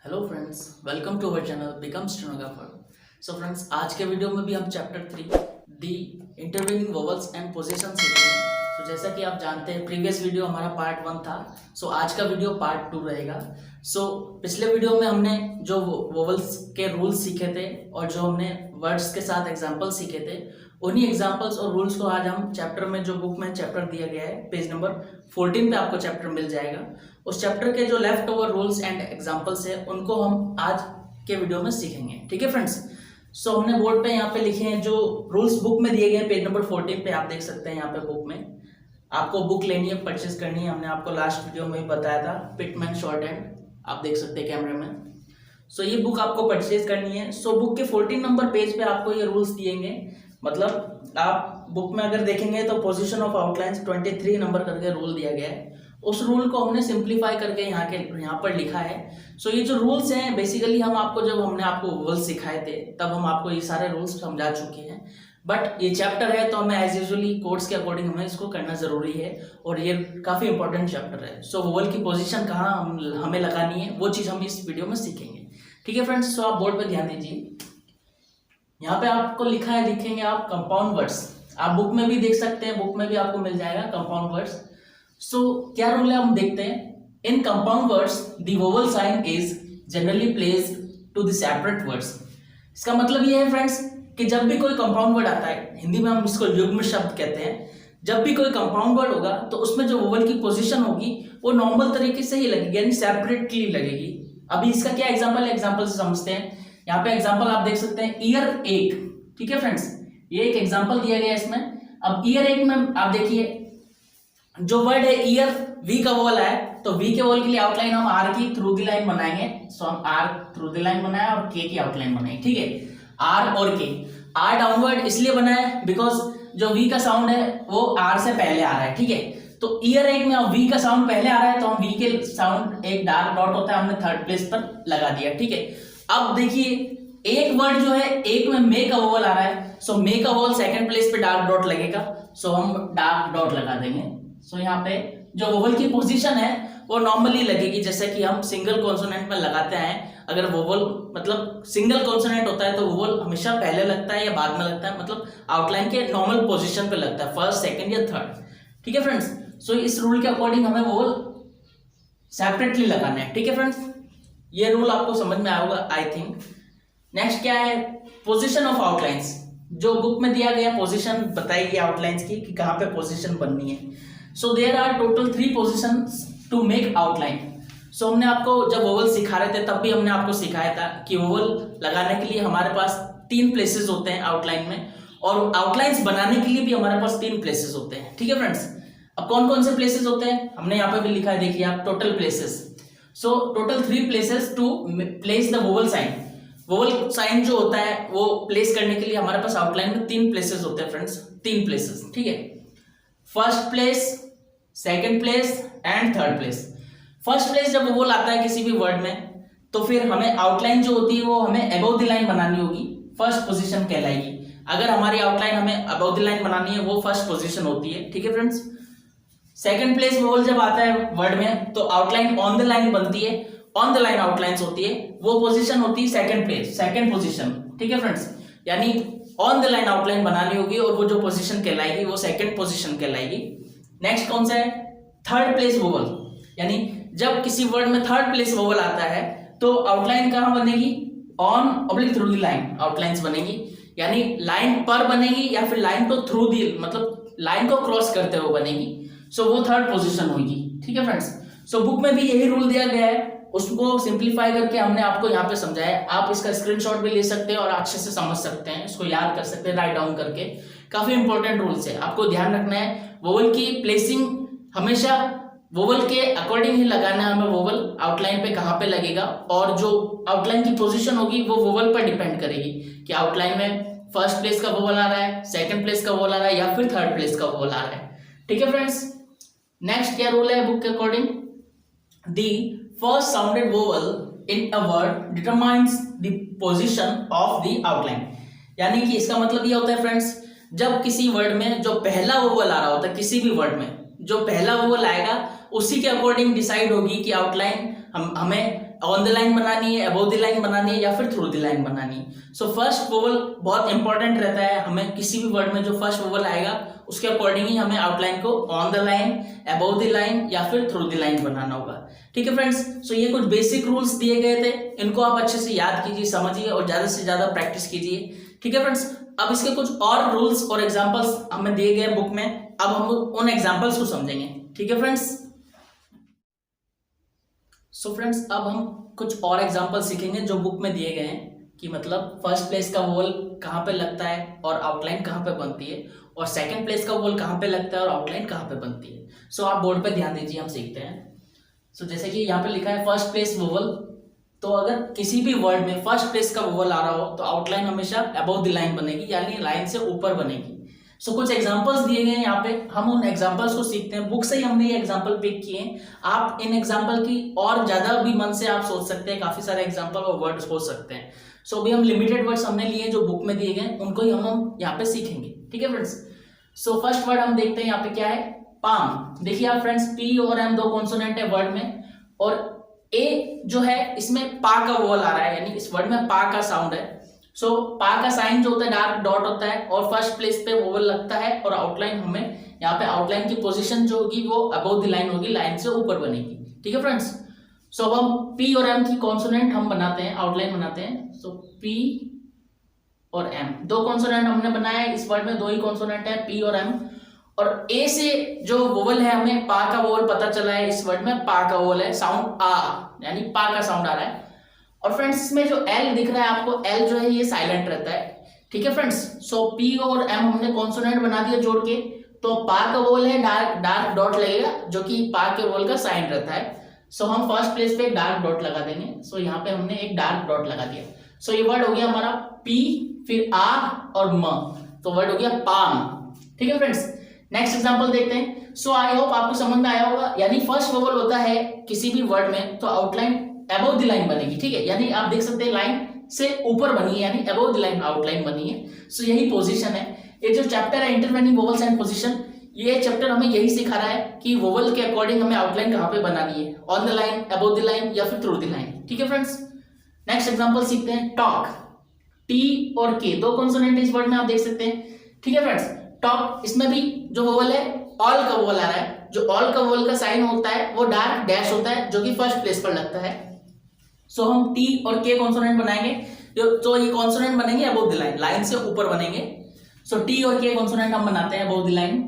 Hello friends, welcome to our channel become stenographer. So friends, आज के video में भी हम chapter 3 the intervening vowels and position सीखेंगे। तो जैसा कि आप जानते हैं, प्रीवियस वीडियो हमारा पार्ट 1 था। आज का वीडियो पार्ट 2 रहेगा। पिछले वीडियो में हमने जो वोवल्स के रूल्स सीखे थे और जो हमने वर्ड्स के साथ एग्जाम्पल सीखे थे, उन्हीं एग्जाम्पल्स और रूल्स को आज हम चैप्टर में, जो बुक में चैप्टर दिया गया है, पेज नंबर 14 पे आपको चैप्टर मिल जाएगा। उस चैप्टर के जो left over rules and examples है, उनको हम आज के वीडियो में सीखेंगे। ठीक है फ्रेंड्स। हमने बोर्ड पे यहाँ पे लिखे हैं जो रूल्स बुक में दिए गए हैं, पेज नंबर 14 पे आप देख सकते हैं। यहाँ पे बुक में आपको बुक लेनी है, परचेज करनी है। हमने आपको लास्ट वीडियो में ही बताया था, पिटमैन शॉर्ट हैंड, आप देख सकते हैं कैमरे में। ये बुक आपको परचेज करनी है। बुक के 14 नंबर पेज पे आपको ये रूल्स दिएंगे। मतलब आप बुक में अगर देखेंगे तो पोजीशन ऑफ आउटलाइंस 23 नंबर करके रूल दिया गया है। उस रूल को हमने सिंप्लीफाई करके यहाँ पर लिखा है। ये जो रूल्स हैं, बेसिकली हमने आपको वोवल्स सिखाए थे, तब हम आपको ये सारे रूल्स समझा चुके हैं। बट ये चैप्टर है तो हमें एज यूजुअली कोर्स के अकॉर्डिंग हमें इसको करना जरूरी है, और ये काफी इंपॉर्टेंट चैप्टर है। वोवल की पोजीशन कहाँ हमें लगानी है, वो चीज हम इस वीडियो में सीखेंगे। ठीक है फ्रेंड्स। आप बोर्ड पे ध्यान दीजिए। यहाँ पे आपको लिखा है, लिखेंगे आप कंपाउंड वर्ड्स। आप बुक में भी देख सकते हैं, बुक में भी आपको मिल जाएगा कंपाउंड वर्ड्स। क्या रूल है हम देखते हैं। In compound words the vowel sign is generally placed to the separate words. इसका मतलब ये है फ्रेंड्स कि जब भी कोई कंपाउंड वर्ड आता है, हिंदी में हम इसको युग्म शब्द कहते हैं, जब भी कोई कंपाउंड वर्ड होगा तो उसमें जो वोवल की पोजीशन होगी वो नॉर्मल तरीके से ही लगेगी, यानी सेपरेटली लगेगी। अभी इसका क्या एग्जांपल है, एग्जांपल से समझते हैं। यहाँ पे एग्जांपल आप देख सकते हैं, ईयर एक। ठीक है फ्रेंड्स, ये एक एग्जांपल दिया गया है इसमें। अब ईयर एक में आप देखिए, जो वर्ड है ईयर, वी का वोवल है, तो वी के वोवल के लिए आउटलाइन हम आर की थ्रू द लाइन बनाएंगे। हम आर थ्रू द लाइन बनाए और के की आउटलाइन बनाएंगे। ठीक है, आर और के। आर डाउनवर्ड इसलिए बना है बिकॉज जो वी का साउंड है वो आर से पहले आ रहा है। ठीक है, तो ईयर एक में वी का साउंड पहले आ रहा है, तो हम वी के साउंड, एक डार्क डॉट होता है, हमने थर्ड प्लेस पर लगा दिया। ठीक है, अब देखिए एक वर्ड जो है, एक में मे का वोवल आ रहा है, मे का वोवल सेकंड प्लेस पे डार्क डॉट लगेगा, हम डार्क डॉट लगा देंगे। यहाँ पे जो वोवल की पोजीशन है वो नॉर्मली लगेगी, जैसे कि हम सिंगल कॉन्सोनेंट में लगाते हैं। अगर वोवल मतलब सिंगल कॉन्सोनेंट होता है तो वोवल हमेशा पहले लगता है या बाद में लगता है, मतलब आउटलाइन के नॉर्मल पोजीशन पे लगता है, फर्स्ट, सेकंड या थर्ड। ठीक है फ्रेंड्स। इस रूल के अकॉर्डिंग हमें वोवल सेपरेटली लगाना है। ठीक है फ्रेंड्स, ये रूल आपको समझ में आएगा आई थिंक। नेक्स्ट क्या है, पोजीशन ऑफ आउटलाइंस। जो बुक में दिया गया पोजीशन बताई गई आउटलाइंस की कि कहाँ पे पोजीशन बननी है। There are total 3 positions to make outline. हमने आपको जब वोवल सिखा रहे थे तब भी हमने आपको सिखाया था कि वोवल लगाने के लिए हमारे पास 3 प्लेसेस होते हैं आउटलाइन में, और आउटलाइंस बनाने के लिए भी हमारे पास 3 प्लेसेस होते हैं। ठीक है फ्रेंड्स। अब कौन कौन से प्लेसेस होते हैं, हमने यहाँ पे भी लिखा है, देखिए आप, total places. Total 3 places to place the vowel sign. Vowel sign जो होता है वो प्लेस करने के लिए हमारे पास आउटलाइन में 3 प्लेसेस होते हैं फ्रेंड्स, 3 प्लेसेस। ठीक है, first place, second place and third place. First place जब वोवल आता है किसी भी वर्ड में, तो फिर हमें आउटलाइन जो होती है वो हमें अबव द लाइन बनानी होगी, फर्स्ट पोजीशन कहलाएगी। अगर हमारी आउटलाइन हमें अबव द लाइन बनानी है, वो फर्स्ट पोजीशन होती है। ठीक है फ्रेंड्स। सेकंड प्लेस वोवल जब आता है वर्ड में, तो आउटलाइन ऑन द लाइन बनती है, ऑन द लाइन आउटलाइंस होती है, वो पोजीशन होती है सेकंड प्लेस, सेकंड पोजीशन। ठीक है फ्रेंड्स, यानी ऑन द लाइन आउटलाइन बनानी होगी और वो जो पोजीशन कहलाएगी वो सेकंड पोजीशन कहलाएगी। नेक्स्ट कौन सा है, थर्ड प्लेस वोवल। यानी जब किसी वर्ड में थर्ड प्लेस वोवल आता है तो आउटलाइन कहां बनेगी, on oblique through the line outlines बनेगी, यानी लाइन पर बनेगी या फिर लाइन को थ्रू दी, मतलब लाइन को क्रॉस करते हुए बनेगी। वो थर्ड पोजीशन होगी। ठीक है फ्रेंड्स। बुक में भी यही रूल दिया गया है, उसको सिंप्लीफाई करके हमने आपको यहाँ पे समझाया। आप इसका स्क्रीनशॉट भी ले सकते हैं और अच्छे से समझ सकते हैं, इसको याद कर सकते हैं राइट डाउन करके। काफी इंपॉर्टेंट रूल्स है, आपको ध्यान रखना है। वोवल की प्लेसिंग हमेशा वोवल के अकॉर्डिंग ही लगाना है हमें। वोवल आउटलाइन पे कहाँ पे लगेगा, और जो आउटलाइन की पोजीशन होगी वो वोवल पर डिपेंड करेगी कि आउटलाइन में फर्स्ट प्लेस का वोवल आ रहा है, सेकंड प्लेस का वोवल आ रहा है या फिर थर्ड प्लेस का वोवल आ रहा है। ठीक है फ्रेंड्स। नेक्स्ट क्या रूल है बुक के according, the first sounded vowel in a word determines the position of the outline. यानी कि इसका मतलब ये होता है फ्रेंड्स, जब किसी वर्ड में जो पहला वोवल आ रहा होता है, किसी भी वर्ड में जो पहला वोवल आएगा उसी के अकॉर्डिंग डिसाइड होगी कि आउटलाइन हमें ऑन द लाइन बनानी है, अबव द लाइन बनानी है या फिर थ्रू द लाइन बनानी है। सो फर्स्ट वोवल बहुत इंपॉर्टेंट रहता है, हमें किसी भी वर्ड में जो फर्स्ट वोवल आएगा उसके अकॉर्डिंग ही हमें आउटलाइन को on the line, above the line या फिर थ्रू द लाइन बनाना होगा। ठीक है फ्रेंड्स, सो ये कुछ बेसिक रूल्स दिए गए थे, इनको आप अच्छे से याद कीजिए, समझिए और ज्यादा से ज्यादा प्रैक्टिस कीजिए। ठीक है फ्रेंड्स, अब इसके कुछ और रूल्स और एग्जांपल्स हमें दिए गए बुक में, अब हम उन एग्जांपल्स को समझेंगे। ठीक है फ्रेंड्स, सो फ्रेंड्स अब हम कुछ और एग्जांपल सीखेंगे जो बुक में दिए गए हैं, कि मतलब फर्स्ट प्लेस का वोवल कहाँ पे लगता है और आउटलाइन कहाँ पे बनती है, और सेकंड प्लेस का वोवल कहाँ पे लगता है और आउटलाइन कहाँ पे बनती है। सो आप बोर्ड पे ध्यान दीजिए, हम सीखते हैं। सो जैसे कि यहाँ पे लिखा है फर्स्ट प्लेस वोवल, तो अगर किसी भी वर्ड में फर्स्ट प्लेस का वोवल आ रहा हो तो आउटलाइन हमेशा अबव द लाइन बनेगी, यानी लाइन से ऊपर बनेगी। सो कुछ एग्जांपल्स दिए गए हैं यहाँ पे, हम उन एग्जांपल्स को सीखते हैं। बुक से ही हमने ये एग्जांपल पिक किए हैं, आप इन एग्जांपल की और ज्यादा भी मन से आप सोच सकते हैं, काफी सारे एग्जांपल और वर्ड्स हो सकते हैं। सो अभी हम लिमिटेड वर्ड्स हमने लिए जो बुक में दिए गए, उनको ही हम यहाँ पे सीखेंगे। ठीक है फ्रेंड्स, सो फर्स्ट वर्ड हम देखते हैं यहाँ पे क्या है, पाम। देखिए आप फ्रेंड्स, पी और एम दो कॉन्सोनेंट है वर्ड में, और ए जो है इसमें पा का वोवल आ रहा है, यानी इस वर्ड में पा का साउंड है। सो पा का साइन जो होता है डार्क डॉट होता है, और फर्स्ट प्लेस पे वोवल लगता है, और आउटलाइन हमें यहाँ पे आउटलाइन की पोजीशन जो होगी वो अबव द लाइन होगी, लाइन से ऊपर बनेगी। ठीक है फ्रेंड्स, सो अब हम पी और एम की कॉन्सोनेंट हम बनाते हैं, आउटलाइन बनाते हैं। सो पी और एम दो कॉन्सोनेंट हमने बनाया है, इस वर्ड में दो ही कॉन्सोनेंट है, पी और एम। और ए से जो वोवल है, हमें पा का वोवल पता चला है, इस वर्ड में पा का वोवल है, साउंड आ, यानी पा का साउंड आ रहा है। और फ्रेंड्स इसमें जो एल दिख रहा है आपको, एल जो है ये साइलेंट रहता है। ठीक है फ्रेंड्स, सो पी और एम हमने कॉन्सोनेंट बना दिया जोड़ के, तो पा का वोवल है, डार्क डॉट लगेगा जो कि पा के वोवल का साइन रहता है। सो हम फर्स्ट प्लेस पे एक डार्क डॉट लगा देंगे। सो यहाँ पे हमने एक डार्क डॉट लगा दिया। सो ये वर्ड हो गया हमारा पी, फिर आ और म, तो वर्ड हो गया पाम। ठीक है फ्रेंड्स, नेक्स्ट एग्जांपल देखते हैं। सो आई होप आपको समझ में आया होगा, यानी फर्स्ट वोवल होता है किसी भी वर्ड में तो आउटलाइन अबव द लाइन बनेगी। ठीक है, यानी आप देख सकते हैं लाइन से ऊपर बनी है, यानी अबव द लाइन आउटलाइन बनी है। सो यही पोजीशन है। ये जो चैप्टर है इंटरवेनिंग वोवल्स एंड पोजीशन, ये चैप्टर हमें यही सिखा रहा है कि वोवल के अकॉर्डिंग हमें आउटलाइन कहाँ पे बनानी है, on the line, above the line या फिर थ्रू द लाइन। ठीक है फ्रेंड्स, नेक्स्ट एग्जांपल सीखते हैं। टॉक, टी और के दो कॉन्सोनेंट इस वर्ड में आप देख सकते हैं। ठीक है फ्रेंड्स, टॉक, इसमें भी जो वोवल है ऑल का वोवल आ रहा है, जो ऑल का वोवल का साइन होता है वो डार्क डैश होता है जो कि फर्स्ट प्लेस पर लगता है। सो हम टी और के कॉन्सोनेंट बनाएंगे, तो ये कॉन्सोनेंट बनेंगे अबव द लाइन, लाइन से ऊपर बनेंगे। सो टी और के कॉन्सोनेंट हम बनाते हैं अबव द लाइन,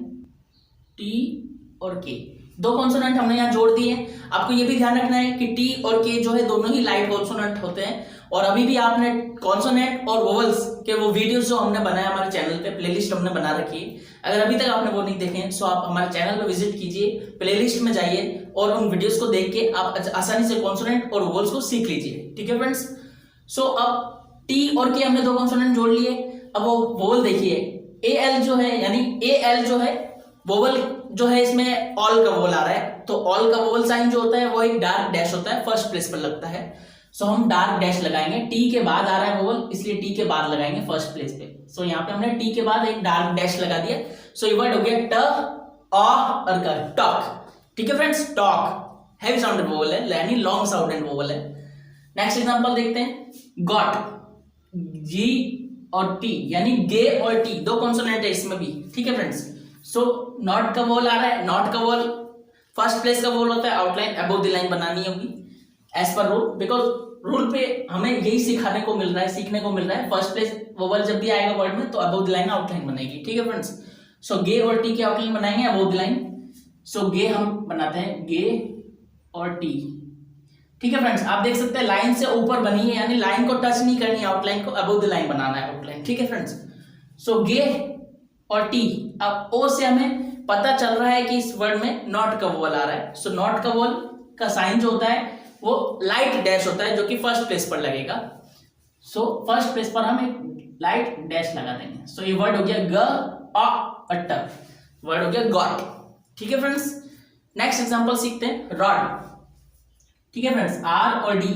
टी और के दो कॉन्सोनेंट हमने यहाँ जोड़ दिए। आपको ये भी ध्यान रखना है कि टी और के जो है दोनों ही लाइट कॉन्सोनेंट होते हैं। और अभी भी आपने कॉन्सोनेंट और वोवल्स के वो वीडियोस जो हमने बनाया हमारे चैनल पे, प्लेलिस्ट हमने बना रखी है, अगर अभी तक आपने वो नहीं देखे सो आप हमारे चैनल पे विजिट कीजिए, प्लेलिस्ट में जाइए और उन वीडियोस को देख के आप आसानी से कॉन्सोनेंट और वोवल्स को सीख लीजिए। ठीक है फ्रेंड्स, सो अब टी और के हमने दो कॉन्सोनेंट जोड़ लिए। अब वो वोवल देखिए, ए एल जो है, यानी ए एल जो है वोवल जो है इसमें ऑल का वोवल आ रहा है, तो ऑल का वोवल साइन जो होता है वो एक डार्क डैश होता है, फर्स्ट प्लेस पर लगता है। सो हम डार्क डैश लगाएंगे, टी के बाद आ रहा है वोवल इसलिए टी के बाद लगाएंगे फर्स्ट प्लेस पे। सो यहाँ पे हमने टी के बाद एक डार्क डैश लगा दिया। सो ये वर्ड हो गया ट, और का टॉक। ठीक है friends, talk heavy sounded vowel है, यानी लॉन्ग साउंडेड वोवल है। नेक्स्ट एग्जांपल देखते हैं। गॉट, जी और टी, यानी गे और टी दो कॉन्सोनेंट है इसमें भी। ठीक है फ्रेंड्स, सो नॉट का वोवल आ रहा है, नॉट का वोवल फर्स्ट प्लेस का वोवल होता है, आउटलाइन अबव द लाइन बनानी होगी as per rule, because rule पे हमें यही सिखाने को मिल रहा है, सीखने को मिल रहा है। फर्स्ट प्लेस वोवल जब भी आएगा वर्ड में तो अबव द लाइन आउटलाइन बनेगी। ठीक है फ्रेंड्स, सो गे और टी की आउटलाइन बनाएंगे अबव द लाइन। सो गे हम बनाते हैं गे और टी। ठीक है फ्रेंड्स, आप देख सकते हैं लाइन से ऊपर बनी है, यानी लाइन को टच नहीं करनी है, आउटलाइन को अबव द लाइन बनाना है आउटलाइन। ठीक है फ्रेंड्स, सो गे और टी। अब ओ से हमें पता चल रहा है कि इस वर्ड में नॉट का वोवल आ रहा है। सो नॉट का वोवल का साइन जो होता है वो लाइट डैश होता है जो कि फर्स्ट प्लेस पर लगेगा। सो फर्स्ट प्लेस पर हम एक लाइट डैश लगा देंगे। सो ये वर्ड हो गया ग और ट, वर्ड हो गया गॉट। ठीक है फ्रेंड्स, नेक्स्ट एग्जांपल सीखते हैं। रॉड, ठीक है फ्रेंड्स, आर और डी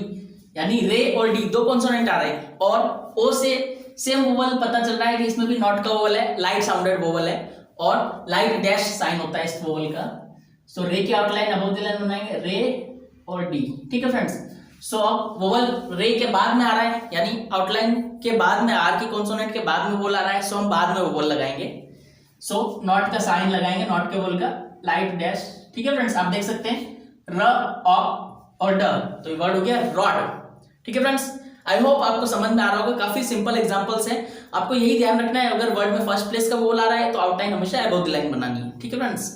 यानी रे और डी दो कॉन्सोनेंट आ रहे हैं, और ओ से सेम वोवल पता चल रहा है कि इसमें भी नॉट का वोवल है, लाइट साउंडेड वोवल है और लाइट डैश साइन होता है इस वोवल का। सो रे की आउटलाइन अबव द लाइन बनाएंगे, रे और डी। ठीक है फ्रेंड्स, सो अब वोवल रे के बाद में आ रहा है, यानी आउटलाइन के बाद में, आर की कॉन्सोनेंट के बाद में वोवल आ रहा है, सो हम बाद में वोवल लगाएंगे। सो नॉट का साइन लगाएंगे, नॉट के वोवल का लाइट डैश। ठीक है फ्रेंड्स, आप देख सकते हैं र और ड, तो ये वर्ड हो गया रॉड। ठीक है फ्रेंड्स, आई होप आपको समझ में आ रहा होगा, काफी सिंपल एग्जांपल्स हैं। आपको यही ध्यान रखना है, अगर वर्ड में फर्स्ट प्लेस का वोवल आ रहा है तो आउटलाइन हमेशा अबव द लाइन बनानी है। ठीक है फ्रेंड्स,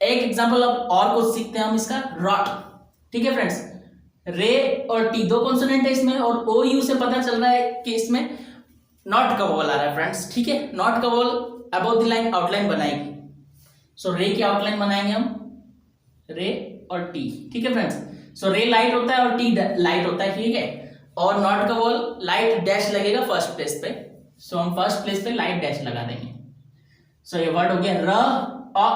एक एग्जांपल अब और कुछ सीखते हैं हम इसका, रॉट। ठीक है फ्रेंड्स, रे और टी दो कॉन्सोनेंट है इसमें, और ओ यू से पता चल रहा है कि इसमें नॉट का वोवल आ रहा है फ्रेंड्स। ठीक है, नॉट का vowel above the line outline बनाएगी। सो रे की आउटलाइन बनाएंगे हम, रे और टी। ठीक है फ्रेंड्स, सो रे लाइट होता है और टी लाइट होता है। ठीक है, और नॉट का वोवल लाइट डैश लगेगा फर्स्ट प्लेस पे, सो हम फर्स्ट प्लेस पे लाइट डैश लगा देंगे। सो ये वर्ड हो गया र अ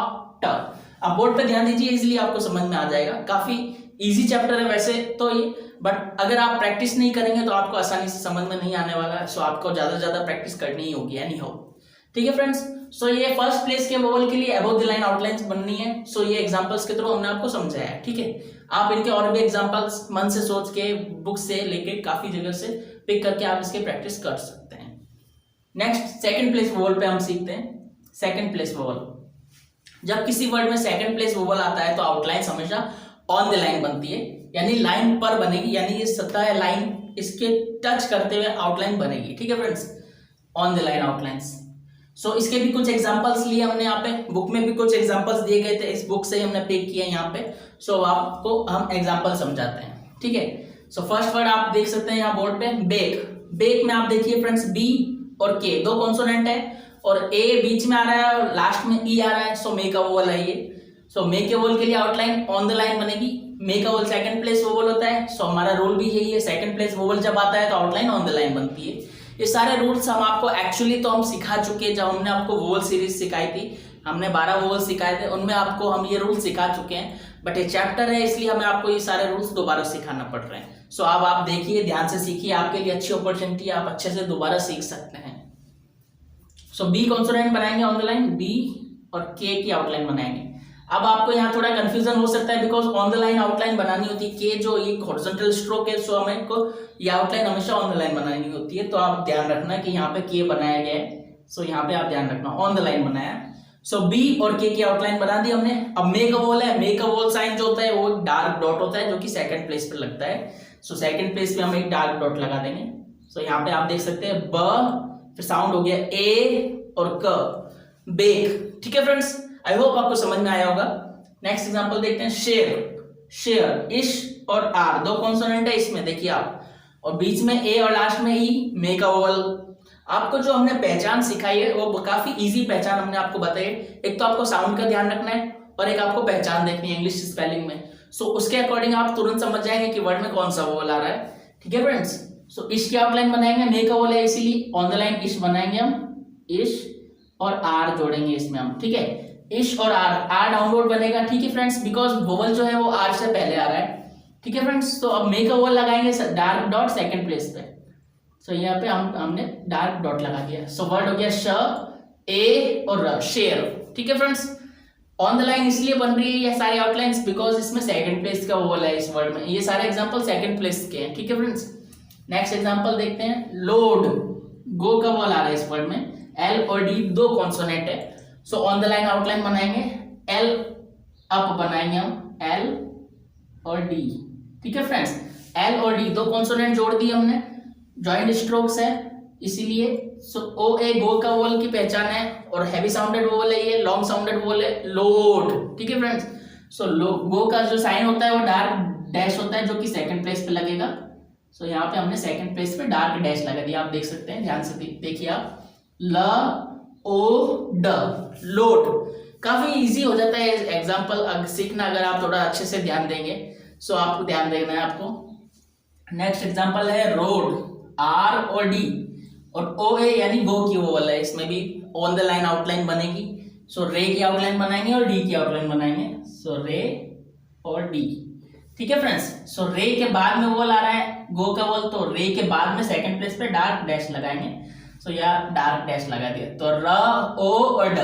ट। अब बोर्ड पे ध्यान दीजिए, इजीली आपको समझ में आ जाएगा। काफी इजी चैप्टर है वैसे तो ये, बट अगर आप प्रैक्टिस नहीं करेंगे तो आपको आसानी से समझ में नहीं आने वाला। सो आपको ज्यादा से ज्यादा प्रैक्टिस करनी ही होगी एनी हाउ। ठीक है फ्रेंड्स, सो ये फर्स्ट प्लेस के वोवल के लिए अबव द लाइन आउटलाइंस बननी है। सो ये एग्जांपल्स के थ्रू हमने आपको समझाया है। ठीक है, आप इनके और भी एग्जांपल्स मन से सोच के, बुक से लेके, काफी जगह से पिक करके आप इसके प्रैक्टिस कर सकते हैं। नेक्स्ट सेकंड प्लेस वोवल पे हम सीखते हैं। सेकंड प्लेस वोवल, जब किसी वर्ड में सेकंड प्लेस वोवल आता है तो आउटलाइन हमेशा ऑन द लाइन बनती है, यानी लाइन पर बनेगी, यानी ये सतह लाइन इसके टच करते हुए आउटलाइन बनेगी। ठीक है friends, on the line outlines. So इसके भी कुछ एग्जांपल्स लिए हमने यहाँ पे, बुक में भी कुछ एग्जांपल्स दिए गए थे, इस बुक से ही हमने पिक किया यहाँ पे। सो आपको हम एग्जांपल समझाते हैं। ठीक है, सो फर्स्ट वर्ड आप देख सकते हैं यहाँ बोर्ड पे, बेक। बेक में आप देखिए फ्रेंड्स, बी और के दो कॉन्सोनेंट है, और ए बीच में आ रहा है और लास्ट में ई आ रहा है। सो मे का वोवल है ये। सो मे के वोवल के लिए आउटलाइन ऑन द लाइन बनेगी। मे का वोवल सेकंड प्लेस वोवल होता है। सो हमारा रूल भी यही है, सेकंड प्लेस वोवल जब आता है तो आउटलाइन ऑन द लाइन बनती है। ये सारे रूल्स हम आपको एक्चुअली तो हम सिखा चुके हैं, जब हमने आपको वोवल सीरीज सिखाई थी, हमने 12 वोवल सिखाए थे, उनमें आपको हम ये रूल सिखा चुके हैं। बट ये चैप्टर है इसलिए हमें आपको ये सारे रूल्स दोबारा सिखाना पड़ रहे हैं। सो अब आप देखिए, ध्यान से सीखिए, आपके लिए अच्छी अपॉर्चुनिटी है, आप अच्छे से दोबारा सीख सकते हैं। सो बी कॉन्सोनेंट बनाएंगे ऑन द लाइन, बी, और के की आउटलाइन बनाएंगे। अब आपको यहाँ थोड़ा कंफ्यूजन हो सकता है, because on the line outline बनानी होती है। के जो ये हॉरिजॉन्टल स्ट्रोक है, सो हमें को ये आउटलाइन हमेशा ऑन द लाइन बनानी होती है। तो आप ध्यान रखना कि यहाँ पे के बनाया गया है। सो यहाँ पे आप ध्यान रखना, ऑन द लाइन बनाया। सो बी और के की आउटलाइन बना दी हमने। अब मे का वोल है, मे का वोल साइन जो होता है वो डार्क डॉट होता है, जो कि सेकंड प्लेस पे लगता है। सो सेकंड प्लेस पे हम एक डार्क डॉट लगा देंगे। सो यहाँ पे आप देख सकते हैं ब, फिर साउंड हो गया ए और क, बेक। ठीक है फ्रेंड्स, आई होप आपको समझ में आया होगा। नेक्स्ट एग्जांपल देखते हैं, शेयर। शेयर, इश और आर दो कॉन्सोनेंट है इसमें, देखिए आप, और बीच में ए और लास्ट में ई, मे का वोवल। आपको जो हमने पहचान सिखाई है वो काफी इजी पहचान हमने आपको बताई। एक तो आपको साउंड का ध्यान रखना है और एक आपको पहचान देखनी है इंग्लिश स्पेलिंग में। सो उसके अकॉर्डिंग आप तुरंत समझ जाएंगे कि वर्ड में कौन सा वोवल आ रहा है। ठीक है फ्रेंड्स, सो इश की आउटलाइन बनाएंगे, मे का वोवल है इसीलिए ऑन द लाइन इश बनाएंगे हम, इश, और आर जोड़ेंगे इसमें हम। ठीक है, इश और आर, आर डाउनवर्ड बनेगा। ठीक है फ्रेंड्स, बिकॉज वोवल जो है वो आर से पहले आ रहा है। ठीक है फ्रेंड्स, तो अब मे का वोवल लगाएंगे डार्क डॉट सेकंड प्लेस पे। सो यहाँ पे हमने डार्क डॉट लगा दिया। सो वर्ड हो गया श, ए और र, शेयर। ठीक है फ्रेंड्स, ऑन द लाइन इसलिए बन रही है ये सारी आउटलाइंस बिकॉज इसमें सेकंड प्लेस का वोवल है इस वर्ड में। ये सारे एग्जांपल सेकंड प्लेस के हैं। ठीक है फ्रेंड्स, नेक्स्ट एग्जांपल देखते हैं, लोड। गो का वोवल आ रहा है इस वर्ड में, एल और डी दो कॉन्सोनेंट है। So on the line outline बनाएंगे, एल अप बनाएंगे हम, एल और डी। ठीक है फ्रेंड्स, एल और डी दो कॉन्सोनेंट जोड़ दिए हमने, जॉइंट स्ट्रोक्स है इसीलिए। सो ओ ए गो का वोवल की पहचान है, और हैवी साउंडेड वोवल है ये, लॉन्ग साउंडेड वोवल है, लोड। ठीक है फ्रेंड्स, सो गो का जो साइन होता है वो डार्क डैश होता है, जो कि सेकंड प्लेस पे लगेगा। सो यहाँ पे हमने सेकंड प्लेस पे डार्क डैश लगा दिया, आप देख सकते हैं, ध्यान से देखिए आप, ल ओ ड, लोड। काफी इजी हो जाता है एग्जाम्पल सीखना अगर आप थोड़ा अच्छे से ध्यान देंगे। सो आपको ध्यान देना है आपको। नेक्स्ट एग्जाम्पल है रोड, आर और डी, और ओ ए यानी गो की वोवल है, इसमें भी ऑन द लाइन आउटलाइन बनेगी। सो रे की आउटलाइन बनाएंगे और डी की आउटलाइन बनाएंगे। सो रे और डी। ठीक है फ्रेंड्स, सो रे के बाद में वोवल आ रहा है गो का वोवल, तो रे के बाद में सेकंड प्लेस पे डार्क डैश लगाएंगे। सो यह डार्क डैश लगा दिया, तो र ओ और ड।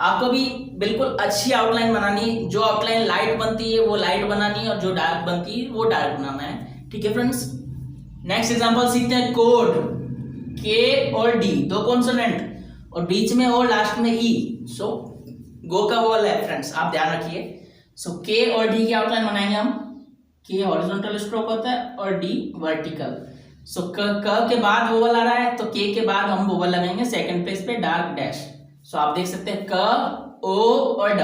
आपको भी बिल्कुल अच्छी आउटलाइन बनानी, जो आउटलाइन लाइट बनती है वो लाइट बनानी है और जो डार्क बनती है वो डार्क बनाना है। ठीक है फ्रेंड्स, नेक्स्ट एग्जांपल सीखते हैं। कोड, के और डी दो कॉन्सोनेंट और बीच में और लास्ट में ई, सो गो का वोवल है फ्रेंड्स, आप ध्यान रखिए। सो के और डी की आउटलाइन बनाएंगे हम। के हॉरिजॉन्टल स्ट्रोक होता है और डी वर्टिकल। सो क के बाद वोवल आ रहा है तो के के बाद हम वोवल लगाएंगे सेकंड पेज पे डार्क डैश। सो आप देख सकते हैं क, ओ और ड।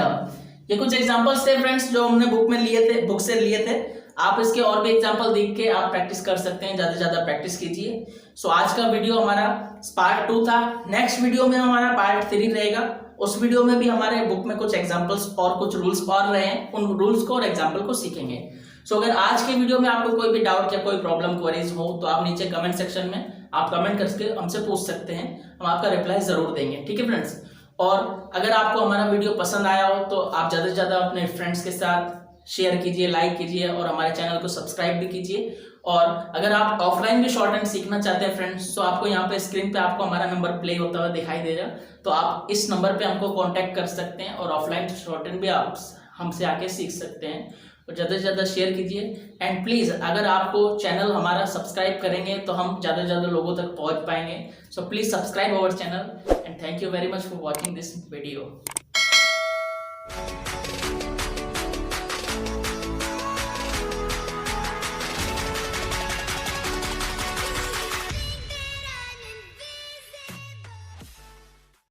ये कुछ एग्जांपल्स थे फ्रेंड्स जो हमने बुक में लिए थे, बुक से लिए थे। आप इसके और भी एग्जांपल देख के आप प्रैक्टिस कर सकते हैं, ज्यादा से ज्यादा प्रैक्टिस कीजिए। सो आज का वीडियो हमारा पार्ट 2 था। नेक्स्ट वीडियो में हमारा पार्ट 3 रहेगा। उस वीडियो में भी हमारे बुक में कुछ एग्जांपल्स और कुछ रूल्स और रहे हैं, उन रूल्स को और एग्जांपल को सीखेंगे। सो अगर आज के वीडियो में आपको कोई भी डाउट या कोई प्रॉब्लम क्वेरीज हो तो आप नीचे कमेंट सेक्शन में आप कमेंट करके हमसे पूछ सकते हैं, हम आपका रिप्लाई जरूर देंगे। ठीक है फ्रेंड्स, और अगर आपको हमारा वीडियो पसंद आया हो तो आप ज़्यादा से ज़्यादा अपने फ्रेंड्स के साथ शेयर कीजिए, लाइक कीजिए और हमारे चैनल को सब्सक्राइब भी कीजिए। और अगर आप ऑफलाइन भी शॉर्ट हैंड सीखना चाहते हैं फ्रेंड्स, तो आपको यहाँ पे स्क्रीन पे आपको हमारा नंबर प्ले होता हुआ दिखाई देगा, तो आप इस नंबर पे हमको कांटेक्ट कर सकते हैं और ऑफलाइन शॉर्ट हैंड भी आप हमसे आके सीख सकते हैं। और ज़्यादा से ज़्यादा शेयर कीजिए। एंड प्लीज़ अगर आपको चैनल हमारा सब्सक्राइब करेंगे तो हम ज़्यादा से ज़्यादा लोगों तक पहुँच पाएंगे। So please subscribe our channel and thank you very much for watching this video.